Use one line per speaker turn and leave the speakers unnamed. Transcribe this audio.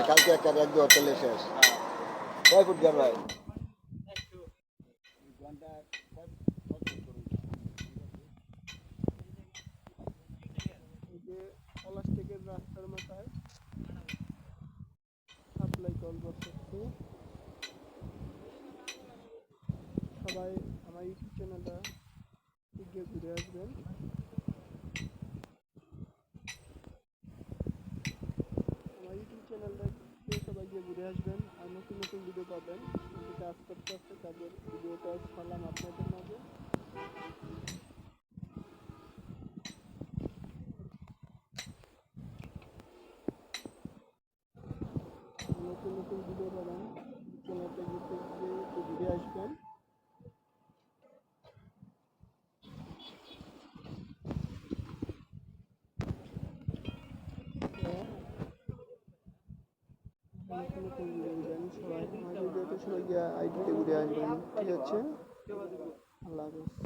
কালকে একটা এক দু চলে শেষ কয় ফুট গেল ভাই প্লাস্টিকের রাস্তার মাথায় সাপ্লাই কল বসাচ্ছি সবাই আমার ইউটিউব চ্যানেলটা গিয়ে ঘুরে আসবেন আমার ইউটিউব চ্যানেলটা সবাই গিয়ে ঘুরে আসবেন আর নতুন নতুন ভিডিও পাবেন কিন্তু কাজ করতে আসছে তাদের ভিডিওটা ছাড়লাম আপনাদের মাঝে নতুন নতুন ভিডিও পাবেন চ্যানেলটা গিয়ে ঘুরে আসবেন নতুন নতুন ভিডিও দিবেন সবাই আমার ভিডিওতে সবাই গিয়ে আইডিতে ঘুরে আসবেন ঠিক আছে আল্লাহ হাফেজ